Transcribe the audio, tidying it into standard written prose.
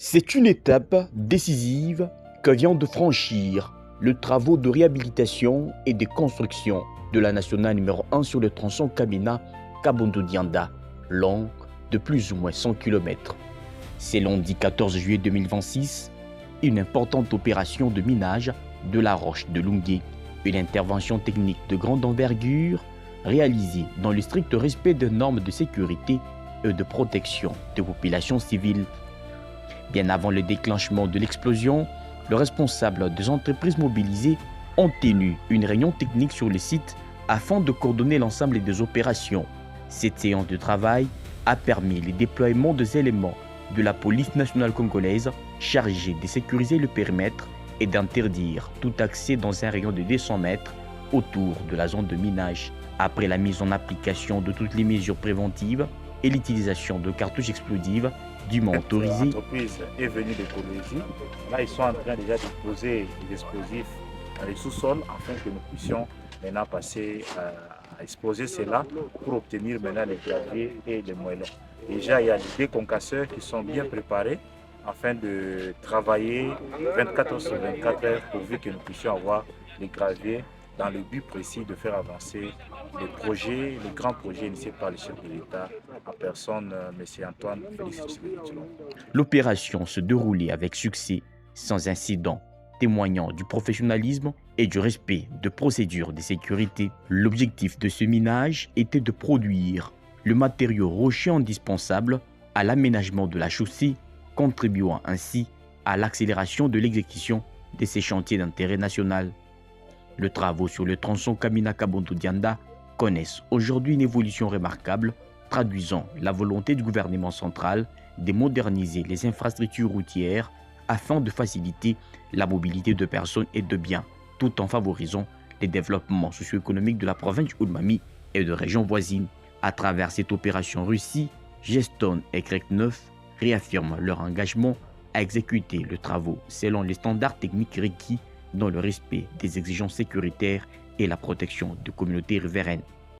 C'est une étape décisive que vient de franchir le travaux de réhabilitation et de construction de la nationale numéro 1 sur le tronçon Kamina-Kabondo-Dianda, long de plus ou moins 100 km. C'est lundi 14 juillet 2026, une importante opération de minage de la roche de Lungué, une intervention technique de grande envergure réalisée dans le strict respect des normes de sécurité et de protection des populations civiles. Bien avant le déclenchement de l'explosion, les responsables des entreprises mobilisées ont tenu une réunion technique sur le site afin de coordonner l'ensemble des opérations. Cette séance de travail a permis le déploiement des éléments de la police nationale congolaise chargés de sécuriser le périmètre et d'interdire tout accès dans un rayon de 200 mètres autour de la zone de minage. Après la mise en application de toutes les mesures préventives et l'utilisation de cartouches explosives dûment autorisées, L'entreprise est venue de Colombie. Là, ils sont en train déjà de poser des explosifs dans les sous-sols afin que nous puissions maintenant passer à exposer cela pour obtenir maintenant les graviers et les moellons. Déjà, il y a des déconcasseurs qui sont bien préparés afin de travailler 24 heures sur 24 heures pourvu que nous puissions avoir les graviers dans le but précis de faire avancer les projets, les grands projets initiés par le chef de l'État en personne, M. Antoine Félix Tshisekedi Tshilombo. l'opération se déroulait avec succès, sans incident, témoignant du professionnalisme et du respect de procédures de sécurité. L'objectif de ce minage était de produire le matériau rocheux indispensable à l'aménagement de la chaussée, contribuant ainsi à l'accélération de l'exécution de ces chantiers d'intérêt national. Les travaux sur le tronçon Kamina-Kabondo-Dianda connaissent aujourd'hui une évolution remarquable, traduisant la volonté du gouvernement central de moderniser les infrastructures routières afin de faciliter la mobilité de personnes et de biens, tout en favorisant le développement socio-économique de la province d'Oudmami et de régions voisines. À travers cette opération Russie, Geston et Crec 9 réaffirment leur engagement à exécuter les travaux selon les standards techniques requis dans le respect des exigences sécuritaires et la protection des communautés riveraines.